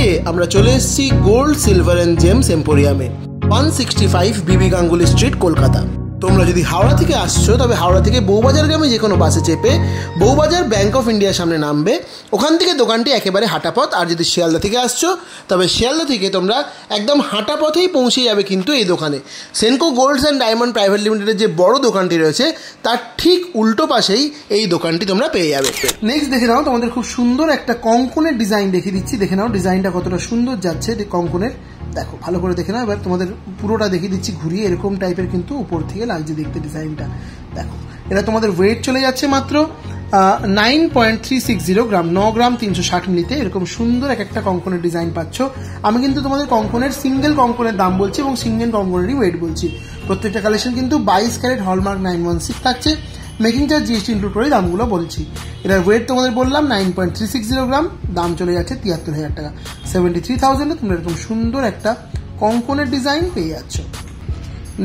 আজকে আমরা চলে এসেছি gold silver and James এম্পোরিয়ামে, 165 Bibi Ganguly street, Kolkata. তোমরা যদি হাওড়া থেকে আসছো তবে হাওড়া থেকে বউবাজারগামী যে কোনো বাসে চেপে বউবাজার ব্যাংক অফ ইন্ডিয়ার সামনে নামবে, ওখান থেকে দোকানটি একেবারে হাঁটা পথ। আর যদি শিয়ালদা থেকে আসছো তবে শিয়ালদা থেকে তোমরা একদম হাঁটা পথেই পৌঁছে যাবে কিন্তু এই দোকানে। সেনকো গোল্ডস অ্যান্ড ডায়মন্ড প্রাইভেট লিমিটেডের যে বড় দোকানটি রয়েছে তার ঠিক উল্টো পাশেই এই দোকানটি তোমরা পেয়ে যাবে। নেক্সট দেখে নাও, তোমাদের খুব সুন্দর একটা কঙ্কনের ডিজাইন দেখিয়ে দিচ্ছি। দেখে নাও ডিজাইনটা কতটা সুন্দর যাচ্ছে কঙ্কনের, দেখো ভালো করে দেখে নাও। এবার তোমাদের পুরোটা দেখিয়ে দিচ্ছি ঘুরিয়ে, এরকম টাইপের কিন্তু উপর থেকে লাগছে দেখতে ডিজাইনটা। দেখো এটা তোমাদের ওয়েট চলে যাচ্ছে মাত্র 9.360 গ্রাম, 9 গ্রাম 360 মিলিতে। এরকম সুন্দর একটা কঙ্কনের ডিজাইন পাচ্ছ। আমি কিন্তু তোমাদের কঙ্কনের সিঙ্গেল কঙ্কনের দাম বলছি এবং সিঙ্গেল কঙ্কনেরই ওয়েট বলছি। প্রত্যেকটা কালেকশন কিন্তু 22 ক্যারেট হলমার্ক 916 থাকছে। মেকিং চার্জ জিএসটি ইনক্লুড করে দামগুলো বলছি। এটার ওয়েট তোমাদের বললাম 9.360 গ্রাম, দাম চলে যাচ্ছে 73,000 টাকা। 73,000-এ তোমরা এরকম সুন্দর একটা কঙ্কনের ডিজাইন পেয়ে যাচ্ছ।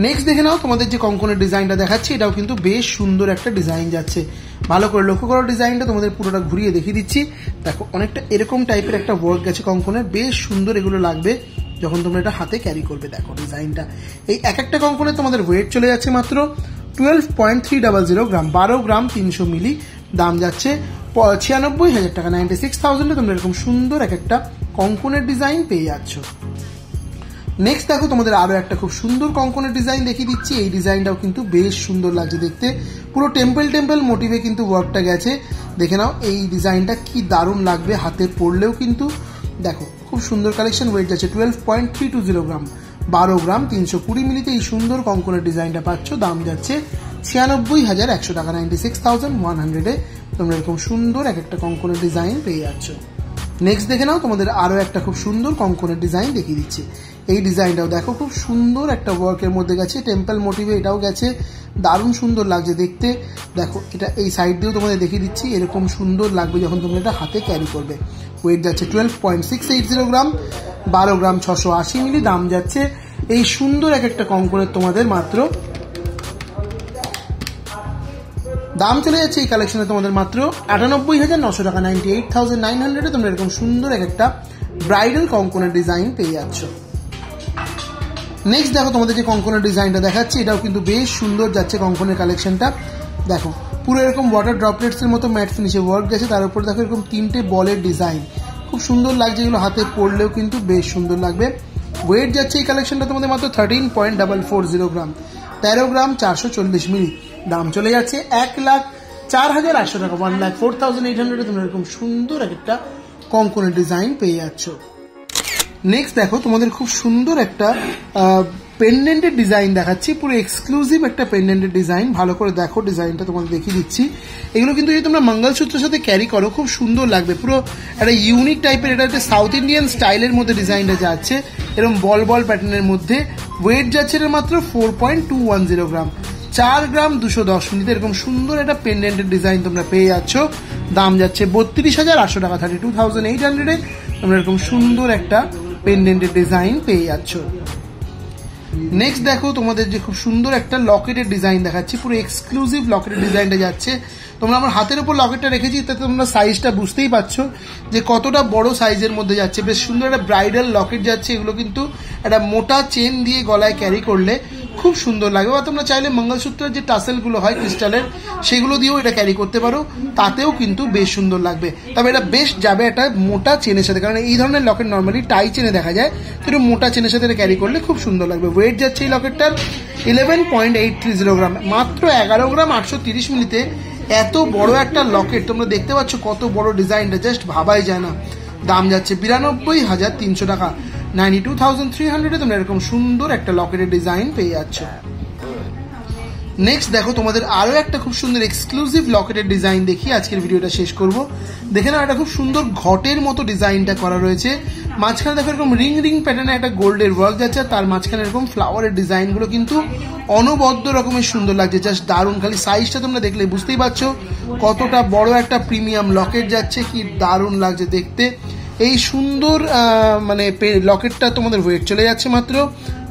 নেক্সট দেখে নাও, তোমাদের যে কঙ্কনের ডিজাইনটা দেখাচ্ছি এটাও কিন্তু বেশ সুন্দর একটা ডিজাইন যাচ্ছে। ভালো করে লক্ষ্য করো ডিজাইনটা, তোমাদের পুরোটা ঘুরিয়ে দেখিয়ে দিচ্ছি। দেখো অনেকটা এরকম টাইপের একটা ওয়ার্ক গেছে কঙ্কনের, বেশ সুন্দর এগুলো লাগবে যখন তোমরা এটা হাতে ক্যারি করবে। দেখো ডিজাইনটা, এই একটা কঙ্কনের তোমাদের ওয়েট চলে যাচ্ছে মাত্র 12.300 গ্রাম, 12 গ্রাম 300 মিলি, দাম যাচ্ছে 96,000 টাকা। 96,000-এ তোমরা এরকম সুন্দর একটা কঙ্কনের ডিজাইন পেয়ে যাচ্ছ। নেক্সট দেখো, তোমাদের আরো একটা খুব সুন্দর কঙ্কনের ডিজাইন দেখিয়ে দিচ্ছি। এই ডিজাইনটাও কিন্তু বেশ সুন্দর লাগছে দেখতে, পুরো টেম্পল মোটিভে কিন্তু ওয়ার্কটা গেছে। দেখে নাও এই ডিজাইনটা কি দারুণ লাগবে হাতে পরলেও কিন্তু। দেখো খুব সুন্দর কালেকশন, ওয়েট যাচ্ছে 12.320 গ্রাম, 12 গ্রাম 320 মিলিতে এই সুন্দর কঙ্কনের ডিজাইনটা পাচ্ছ। দাম যাচ্ছে 96,100 টাকা। 96,100-এ তোমরা এরকম সুন্দর একটা কঙ্কনের ডিজাইন পেয়ে যাচ্ছ। নেক্সট দেখে নাও, তোমাদের আরো একটা খুব সুন্দর কঙ্কনের ডিজাইন দেখিয়ে দিচ্ছি। এই ডিজাইনটাও দেখো খুব সুন্দর একটা ওয়ার্কের মধ্যে গেছে, টেম্পল মোটিভে এটাও গেছে, দারুণ সুন্দর লাগছে দেখতে। দেখো এটা এই সাইড দিয়েও তোমাদের দেখিয়ে দিচ্ছি, এরকম সুন্দর লাগবে যখন তোমরা এটা হাতে ক্যারি করবে। ওয়েট যাচ্ছে 12.680 গ্রাম, 12 গ্রাম 680 মিলি, দাম যাচ্ছে এই সুন্দর একটা কঙ্কনের তোমাদের মাত্র, দাম চলে যাচ্ছে এই কালেকশনে তোমাদের মাত্র 98,900 টাকা। 98,900-এ তোমরা এরকম সুন্দর একটা ব্রাইডাল কঙ্কনের ডিজাইন পেয়ে যাচ্ছ। নেক্সট দেখো, তোমাদের যে কঙ্কনের ডিজাইনটা দেখাচ্ছি এটাও কিন্তু বেশ সুন্দর যাচ্ছে কঙ্কনের কালেকশনটা। দেখো পুরো এরকম ওয়াটার ড্রপলেটস এর মতো ম্যাট ফিনিশে ওয়ার্ক গেছে, তার উপর দেখো এরকম 3টে বলের ডিজাইন, খুব সুন্দর লাগছে। এগুলো হাতে পরলেও কিন্তু বেশ সুন্দর লাগবে। ওয়েট যাচ্ছে এই কালেকশনটা তোমাদের মাত্র 13.440 গ্রাম, 13 গ্রাম 440 মিলি, দাম চলে যাচ্ছে 1,04,800 টাকা। 1,04,800-এ তোমরা এরকম সুন্দর একটা কঙ্কনের ডিজাইন পেয়ে যাচ্ছ। নেক্সট দেখো, তোমাদের খুব সুন্দর একটা পেন্ডেন্টের ডিজাইন দেখাচ্ছি, পুরো এক্সক্লুসিভ একটা পেন্ডেন্টের ডিজাইন। ভালো করে দেখো ডিজাইনটা তোমাদের দেখিয়ে দিচ্ছি। এগুলো কিন্তু যদি তোমরা মঙ্গলসূত্রের সাথে ক্যারি করো খুব সুন্দর লাগবে, পুরো একটা ইউনিক টাইপের। এটা একটা সাউথ ইন্ডিয়ান স্টাইলের মধ্যে ডিজাইনটা যাচ্ছে, এরকম বল প্যাটার্নের মধ্যে। ওয়েট যাচ্ছে এটা মাত্র 4.210 গ্রাম, 4 গ্রাম 210 মিলিতে এরকম সুন্দর একটা পেন্ডেন্টের ডিজাইন তোমরা পেয়ে যাচ্ছ। দাম যাচ্ছে 32,800 টাকা। 32,800-এ তোমরা এরকম সুন্দর একটা পেন্ডেন্টের ডিজাইন পেয়ে যাচ্ছ। নেক্সট দেখো, তোমাদের যে খুব সুন্দর একটা লকেটের ডিজাইন দেখাচ্ছি, পুরো এক্সক্লুসিভ লকেটের ডিজাইনটা যাচ্ছে। তোমরা আমার হাতের উপর লকেটটা রেখেছি, তাতে তোমরা সাইজটা বুঝতেই পারছো যে কতটা বড় সাইজের মধ্যে যাচ্ছে। বেশ সুন্দর একটা ব্রাইডাল লকেট যাচ্ছে। এগুলো কিন্তু একটা মোটা চেন দিয়ে গলায় ক্যারি করলে খুব সুন্দর লাগবে, বা তোমরা চাইলে মঙ্গলসূত্রের যে টাসেলগুলো হয় ক্রিস্টালের সেগুলো দিয়েও এটা ক্যারি করতে পারো, তাতেও কিন্তু বেশ সুন্দর লাগবে। তবে এটা বেশ যাবে একটা মোটা চেনের সাথে, কারণ এই ধরনের লকেট নর্মালি টাই চেনে দেখা যায়, কিন্তু মোটা চেনের সাথে এটা ক্যারি করলে খুব সুন্দর লাগবে। ওয়েট যাচ্ছে এই লকেটটার 11.830 গ্রাম, মাত্র 11 গ্রাম 830 মিলিতে এত বড় একটা লকেট তোমরা দেখতে পাচ্ছ, কত বড় ডিজাইনটা জাস্ট ভাবাই যায় না। দাম যাচ্ছে 92,300 টাকা। 92,300-এ তোমরা এরকম সুন্দর একটা লকেটের ডিজাইন পেয়ে যাচ্ছ। নেক্সট দেখো, তোমাদের আরো একটা খুব সুন্দর এক্সক্লুসিভ লকেটের ডিজাইন দেখিয়ে আজকের ভিডিওটা শেষ করব। দেখে নাও, এটা খুব সুন্দর ঘটের মতো ডিজাইনটা করা রয়েছে। মাঝখানে দেখো এরকম রিং প্যাটার্নে একটা গোল্ডের ওয়ার্ক যাচ্ছে, তার মাঝখানে এরকম ফ্লাওয়ারের ডিজাইনগুলো কিন্তু অনবদ্য রকমের সুন্দর লাগছে, জাস্ট দারুণ। খালি সাইজটা তোমরা দেখলে বুঝতেই পারছো কতটা বড় একটা প্রিমিয়াম লকেট যাচ্ছে, কি দারুণ লাগছে দেখতে। এই সুন্দর মানে লকেটটা তোমাদের ওয়েট চলে যাচ্ছে মাত্র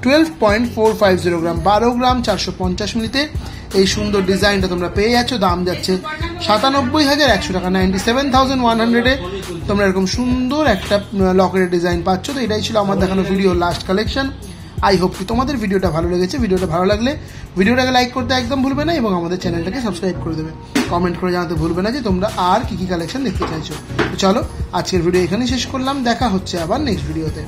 12.450 গ্রাম, 12 গ্রাম 450 মিলিতে। এই সুন্দর ডিজাইনটা তোমরা পেয়ে যাচ্ছ। দাম যাচ্ছে 97,100 টাকা, 97,100-এ তোমরা এরকম সুন্দর একটা লকেটের ডিজাইন পাচ্ছ। তো এটাই ছিল আমার দেখানো video last collection. I hope কি তোমাদের ভিডিওটা ভালো লেগেছে। ভিডিওটা ভালো লাগলে ভিডিওটাকে লাইক করতে একদম ভুলবে না এবং আমাদের চ্যানেলটাকে সাবস্ক্রাইব করে দেবে। কমেন্ট করে জানাতে ভুলবে না যে তোমরা আর কি কালেকশন দেখতে চাইছো। তো চলো আজকের ভিডিও এখানেই শেষ করলাম, দেখা হচ্ছে আবার নেক্সট ভিডিওতে।